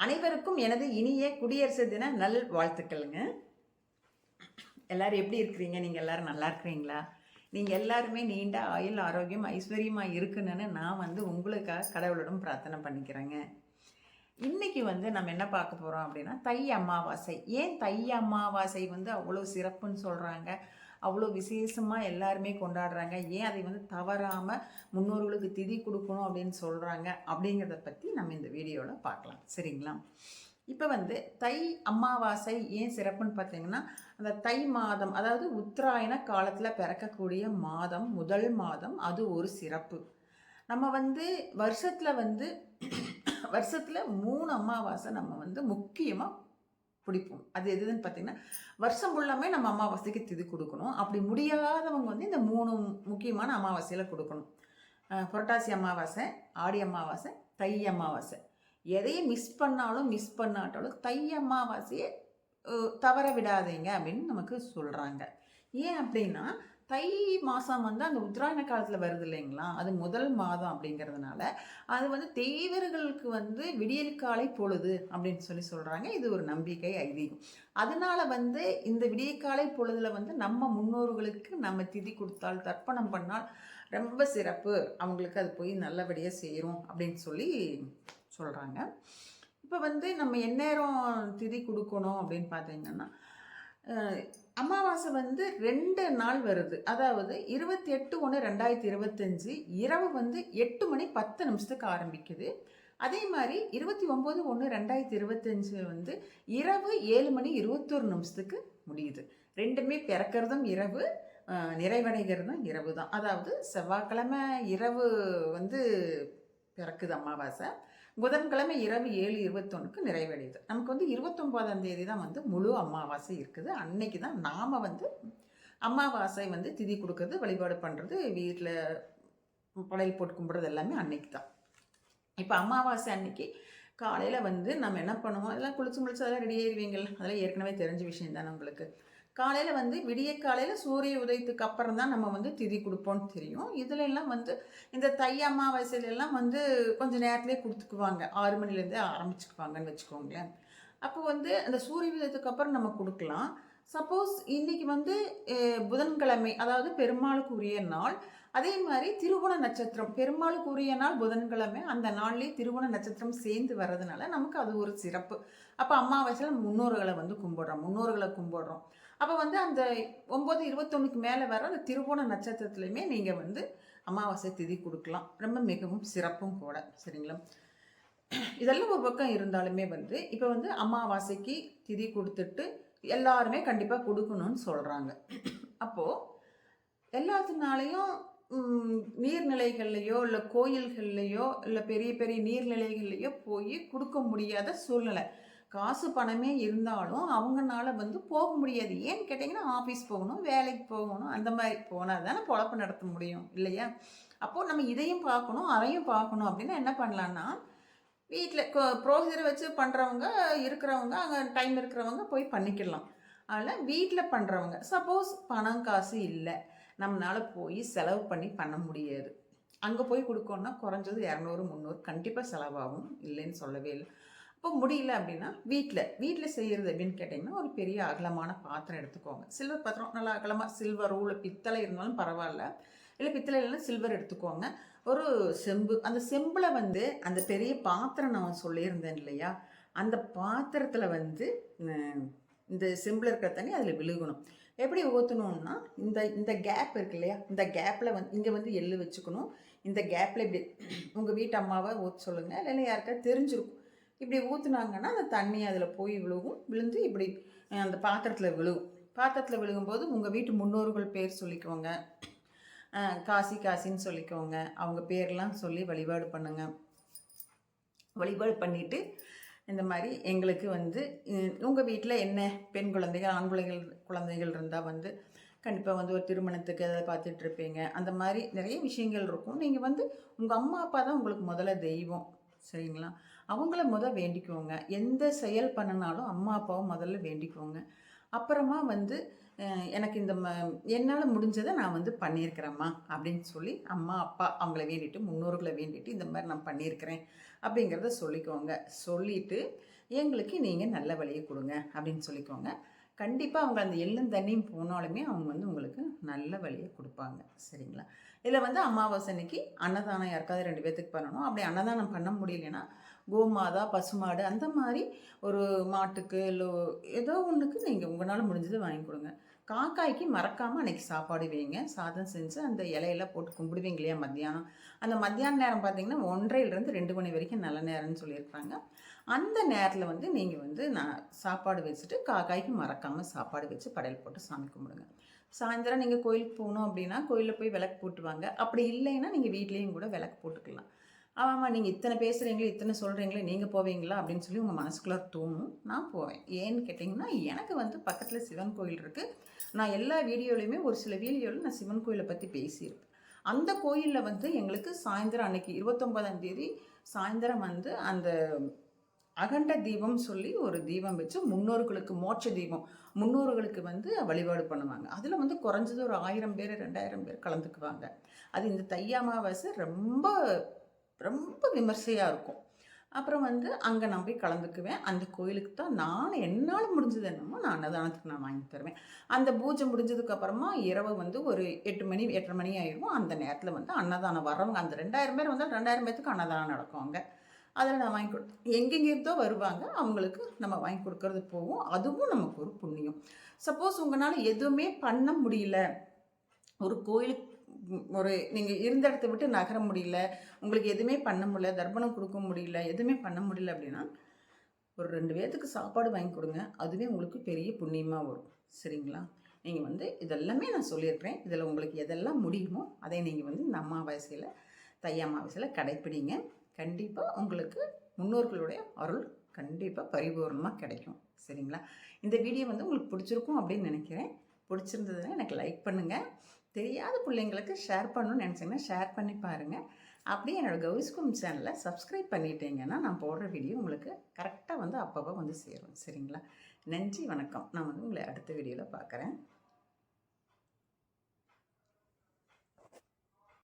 அனைவருக்கும் எனது இனிய குடியரசு தின நல் வாழ்த்துக்கள்ங்க. எல்லாரும் எப்படி இருக்கிறீங்க? நீங்கள் எல்லாரும் நல்லா இருக்கிறீங்களா? நீங்கள் எல்லாருமே நீண்ட ஆயுள் ஆரோக்கியம் ஐஸ்வர்யமாக இருக்குன்னு நான் உங்களுக்காக கடவுளிடம் பிரார்த்தனை பண்ணிக்கிறேங்க. இன்னைக்கு நம்ம என்ன பார்க்க போகிறோம் அப்படின்னா, தை அமாவாசை. ஏன் தை அமாவாசை அவ்வளோ சிறப்புன்னு சொல்கிறாங்க, அவ்வளோ விசேஷமாக எல்லாருமே கொண்டாடுறாங்க, ஏன் அதை தவறாமல் முன்னோர்களுக்கு திதி கொடுக்கணும் அப்படின்னு சொல்கிறாங்க அப்படிங்கிறத பற்றி நம்ம இந்த வீடியோவில் பார்க்கலாம். சரிங்களா? இப்போ தை அமாவாசை ஏன் சிறப்புன்னு பார்த்தீங்கன்னா, அந்த தை மாதம், அதாவது உத்தராயண காலத்தில் பிறக்கக்கூடிய மாதம், முதல் மாதம், அது ஒரு சிறப்பு. நம்ம வருஷத்தில் 3 அமாவாசை நம்ம முக்கியமாக பிடிப்போம். அது எதுன்னு பார்த்தீங்கன்னா, வருஷம் ஃபுல்லாமே நம்ம அமாவாசைக்கு திதி கொடுக்கணும். அப்படி முடியாதவங்க இந்த 3 முக்கியமான அமாவாசையில் கொடுக்கணும். புரட்டாசி அமாவாசை, ஆடி அமாவாசை, தை அமாவாசை. எதையும் மிஸ் பண்ணாட்டாலும் தை அமாவாசையை தவற விடாதீங்க அப்படின்னு நமக்கு சொல்கிறாங்க. ஏன் அப்படின்னா, தை மாதம் அந்த உத்தராயண காலத்தில் வருது இல்லைங்களா, அது முதல் மாதம் அப்படிங்கிறதுனால அது தேவர்களுக்கு விடியல் காலை பொழுது அப்படின்னு சொல்கிறாங்க. இது ஒரு நம்பிக்கை, ஐதீகம். அதனால இந்த விடியற்காலை பொழுதுல நம்ம முன்னோர்களுக்கு நம்ம திதி கொடுத்தால், தர்ப்பணம் பண்ணால் ரொம்ப சிறப்பு, அவங்களுக்கு அது போய் நல்லபடியாக செய்கிறோம் அப்படின்னு சொல்கிறாங்க. இப்போ நம்ம எந்நேரம் திதி கொடுக்கணும் அப்படின்னு பார்த்தீங்கன்னா, அமாவாசை 2 நாள் வருது. அதாவது 28/1/2025 இரவு 8:10 ஆரம்பிக்குது. அதே மாதிரி 29/1/2025 இரவு 7:21 முடியுது. ரெண்டுமே பிறக்கிறதும் இரவு, நிறைவடைகிறதும் இரவு தான். அதாவது செவ்வாய்க்கிழமை இரவு பிறக்குது அமாவாசை, புதன்கிழமை இரவு 7:21 நிறைவடையுது. நமக்கு 29ஆம் தேதி தான் முழு அமாவாசை இருக்குது. அன்னைக்கு தான் நாம் அமாவாசை திதி கொடுக்கறது, வழிபாடு பண்ணுறது, வீட்டில் படையல் போட்டு கும்பிட்றது எல்லாமே அன்னைக்கு தான். இப்போ அமாவாசை அன்னைக்கு காலையில் நம்ம என்ன பண்ணுவோம், அதெல்லாம் குளிச்சு அதெல்லாம் ரெடி ஆயிடுவீங்கள்ல, அதெல்லாம் ஏற்கனவே தெரிஞ்ச விஷயம் தானே உங்களுக்கு. காலையில் விடிய காலையில் சூரிய உதயத்துக்கு அப்புறம் தான் நம்ம திதி கொடுப்போம்னு தெரியும். இதுல எல்லாம் இந்த தை அமாவாசையிலெல்லாம் கொஞ்சம் நேரத்துலேயே கொடுத்துக்குவாங்க. 6 மணிலேருந்தே ஆரம்பிச்சுக்குவாங்கன்னு வச்சுக்கோங்களேன். அப்போ அந்த சூரிய உதயத்துக்கு அப்புறம் நம்ம கொடுக்கலாம். சப்போஸ் இன்னைக்கு புதன்கிழமை, அதாவது பெருமாளுக்கு உரிய நாள். அதே மாதிரி திருவோண நட்சத்திரம், பெருமாளுக்கு உரிய நாள் புதன்கிழமை, அந்த நாள்லேயே திருவோண நட்சத்திரம் சேர்ந்து வர்றதுனால நமக்கு அது ஒரு சிறப்பு. அப்போ அமாவாசையில் முன்னோர்களை கும்பிடுறோம். அப்போ அந்த 9:21 மேலே வர அந்த திருவோண நட்சத்திரத்துலையுமே நீங்கள் அமாவாசை திதி கொடுக்கலாம். ரொம்ப மிகவும் சிறப்பும் கூட. சரிங்களா? இதெல்லாம் ஒரு பக்கம் இருந்தாலுமே இப்போ அமாவாசைக்கு திதி கொடுத்துட்டு எல்லாருமே கண்டிப்பாக கொடுக்கணும்னு சொல்கிறாங்க. அப்போது எல்லாத்தினாலையும் நீர்நிலைகள்லையோ இல்லை கோயில்கள்லையோ இல்லை பெரிய பெரிய நீர்நிலைகள்லையோ போய் கொடுக்க முடியாத சூழ்நிலை. காசு பணமே இருந்தாலும் அவங்கனால போக முடியாது. ஏன்னு கேட்டிங்கன்னா, ஆஃபீஸ் போகணும், வேலைக்கு போகணும், அந்த மாதிரி போனால் தானே பொழப்பு நடத்த முடியும் இல்லையா? அப்போது நம்ம இதையும் பார்க்கணும், அதையும் பார்க்கணும். அப்படின்னா என்ன பண்ணலான்னா, வீட்டில் புரோகிதரை வச்சு பண்ணுறவங்க இருக்கிறவங்க, அங்கே டைம் இருக்கிறவங்க போய் பண்ணிக்கலாம். அதில் வீட்டில் பண்ணுறவங்க, சப்போஸ் பணம் காசு இல்லை, நம்மளால் போய் செலவு பண்ண முடியாது, அங்கே போய் கொடுக்கணுன்னா குறைஞ்சது 200-300 கண்டிப்பாக செலவாகும், இல்லைன்னு சொல்லவே இல்லை. இப்போ முடியல அப்படின்னா வீட்டில் செய்கிறது அப்படின்னு கேட்டிங்கன்னா, ஒரு பெரிய அகலமான பாத்திரம் எடுத்துக்கோங்க. சில்வர் பாத்திரம், நல்லா அகலமாக, சில்வரோ இல்லை பித்தளை இருந்தாலும் பரவாயில்ல, இல்லை பித்தளை இல்லைன்னா சில்வர் எடுத்துக்கோங்க. ஒரு செம்பு, அந்த செம்பில் அந்த பெரிய பாத்திரம் நான் சொல்லியிருந்தேன் இல்லையா, அந்த பாத்திரத்தில் இந்த செம்பில் இருக்கிற தண்ணி அதில் விழுகணும். எப்படி ஊற்றணும்னா, இந்த கேப் இருக்கு இல்லையா, இந்த கேப்பில் இங்கே எள்ளு வச்சுக்கணும். இந்த கேப்பில் இப்படி உங்கள் வீட்டு அம்மாவை ஊற்ற சொல்லுங்கள், இல்லைன்னா யாருக்காவது தெரிஞ்சிருக்கும். இப்படி ஊற்றுனாங்கன்னா அந்த தண்ணி அதில் போய் விழுந்து இப்படி அந்த பாத்திரத்தில் விழுகும்போது உங்கள் வீட்டு முன்னோர்கள் பேர் சொல்லிக்கோங்க, காசின்னு சொல்லிக்கோங்க, அவங்க பேர்லாம் சொல்லி வழிபாடு பண்ணுங்க. வழிபாடு பண்ணிவிட்டு இந்த மாதிரி எங்களுக்கு உங்கள் வீட்டில் என்ன பெண் குழந்தைகள், ஆண் குழந்தைகள் இருந்தால் கண்டிப்பாக ஒரு திருமணத்துக்கு அதை பார்த்துட்ருப்பீங்க. அந்த மாதிரி நிறைய விஷயங்கள் இருக்கும். நீங்கள் உங்கள் அம்மா அப்பா தான் உங்களுக்கு முதல்ல தெய்வம். சரிங்களா? அவங்கள வேண்டிக்குவோங்க. எந்த செயல் பண்ணினாலும் அம்மா அப்பாவை முதல்ல வேண்டிக்குவோங்க. அப்புறமா எனக்கு என்னால் முடிஞ்சதை நான் பண்ணியிருக்கிறேம்மா அப்படின்னு சொல்லி அம்மா அப்பா அவங்கள வேண்டிட்டு, முன்னோர்களை வேண்டிட்டு, இந்த மாதிரி நான் பண்ணியிருக்கிறேன் அப்படிங்கிறத சொல்லிக்கோங்க. சொல்லிவிட்டு எங்களுக்கு நீங்கள் நல்ல வழியை கொடுங்க அப்படின்னு சொல்லிக்கோங்க. கண்டிப்பாக அவங்க அந்த எள்ளும் தண்ணியும் போனாலுமே அவங்க வந்து உங்களுக்கு நல்ல வழியை கொடுப்பாங்க. சரிங்களா? இதில் வந்து அமாவாசை அன்னைக்கு அன்னதானம் யாருக்காவது 2 பேர்த்துக்கு பண்ணணும். அப்படி அன்னதானம் பண்ண முடியலைன்னா கோமாதா, பசுமாடு அந்த மாதிரி ஒரு மாட்டுக்கு இல்லை ஏதோ ஒன்றுக்கு நீங்கள் உங்களால் முடிஞ்சது வாங்கி கொடுங்க. காக்காய்க்கு மறக்காமல் அன்றைக்கி சாப்பாடு வைங்க. சாதம் செஞ்சு அந்த இலையெல்லாம் போட்டு கும்பிடுவீங்க இல்லையா மத்தியானம். அந்த மத்தியான நேரம் பார்த்திங்கன்னா 1:30லேருந்து 2 மணி வரைக்கும் நல்ல நேரம்னு சொல்லியிருக்காங்க. அந்த நேரத்தில் வந்து நீங்கள் வந்து சாப்பாடு வச்சுட்டு காக்காய்க்கு மறக்காமல் சாப்பாடு வச்சு படையல் போட்டு சாமி கும்பிடுங்க. சாயந்தரம் நீங்கள் கோயிலுக்கு போகணும் அப்படின்னா கோயிலில் போய் விளக்கு போட்டுவாங்க. அப்படி இல்லைன்னா நீங்கள் வீட்லேயும் கூட விளக்கு போட்டுக்கலாம். ஆமாம், நீங்கள் இத்தனை பேசுகிறீங்களே இத்தனை சொல்கிறீங்களே நீங்கள் போவீங்களா அப்படின்னு சொல்லி உங்கள் மனசுக்குள்ளே தோணும். நான் போவேன். ஏன்னு கேட்டிங்கன்னா எனக்கு வந்து பக்கத்தில் சிவன் கோயில் இருக்குது. நான் எல்லா வீடியோலையுமே ஒரு சில வீடியோவில் நான் சிவன் கோயிலை பற்றி பேசியிருப்பேன். அந்த கோயிலில் வந்து எங்களுக்கு சாயந்தரம் அன்னைக்கு 29ஆம் தேதி சாயந்தரம் வந்து அந்த அகண்ட தீபம் சொல்லி ஒரு தீபம் வச்சு முன்னோர்களுக்கு மோட்ச தீபம் முன்னோர்களுக்கு வந்து வழிபாடு பண்ணுவாங்க. அதில் வந்து குறைஞ்சது ஒரு 1000 பேர் 2000 பேர் கலந்துக்குவாங்க. அது இந்த தை அமாவாசை ரொம்ப ரொம்ப விமர்சையாக இருக்கும். அப்புறம் வந்து அங்கே நான் போய் கலந்துக்குவேன். அந்த கோயிலுக்கு தான் நான் என்னால் முடிஞ்சது என்னமோ நான் அன்னதானத்துக்கு நான் வாங்கி தருவேன். அந்த பூஜை முடிஞ்சதுக்கப்புறமா இரவு வந்து ஒரு 8 மணி 8:30 மணி ஆயிடும். அந்த நேரத்தில் வந்து அன்னதானம் வர்றவங்க அந்த 2000 பேர் வந்தால் 2000 பேர்த்துக்கு அன்னதானம் நடக்கும் அங்கே. அதில் நான் வாங்கி எங்கெங்கேருந்தோ வருவாங்க. அவங்களுக்கு நம்ம வாங்கி கொடுக்கறது போகும். அதுவும் நமக்கு ஒரு புண்ணியம். சப்போஸ் உங்களால் எதுவுமே பண்ண முடியல, ஒரு கோயிலுக்கு ஒரு நீங்கள் இருந்த இடத்த விட்டு நகர முடியல, உங்களுக்கு எதுவுமே பண்ண முடியல, தர்ப்பணம் கொடுக்க முடியல, எதுவுமே பண்ண முடியல அப்படின்னா ஒரு 2 பேர்த்துக்கு சாப்பாடு வாங்கி கொடுங்க. அதுவே உங்களுக்கு பெரிய புண்ணியமாக வரும். சரிங்களா? நீங்கள் வந்து இதெல்லாமே நான் சொல்லியிருக்கிறேன். இதில் உங்களுக்கு எதெல்லாம் முடியுமோ அதை நீங்கள் வந்து இந்த அமாவாசையில் தை அமாவாசையில் கடைப்பிடிங்க. கண்டிப்பாக உங்களுக்கு முன்னோர்களுடைய அருள் கண்டிப்பாக பரிபூர்ணமாக கிடைக்கும். சரிங்களா? இந்த வீடியோ வந்து உங்களுக்கு பிடிச்சிருக்கும் அப்படின்னு நினைக்கிறேன். பிடிச்சிருந்ததுன்னா எனக்கு லைக் பண்ணுங்கள். தெரியாத பிள்ளைங்களுக்கு ஷேர் பண்ணணும்னு நினச்சிங்கன்னா ஷேர் பண்ணி பாருங்கள். அப்படியே என்னோடய கௌரிஸ்கும் சேனலை சப்ஸ்கிரைப் பண்ணிட்டீங்கன்னா நான் போடுற வீடியோ உங்களுக்கு கரெக்டாக வந்து அப்பப்போ வந்து சேரும். சரிங்களா? நன்றி, வணக்கம். நான் வந்து உங்களை அடுத்த வீடியோவில் பார்க்குறேன்.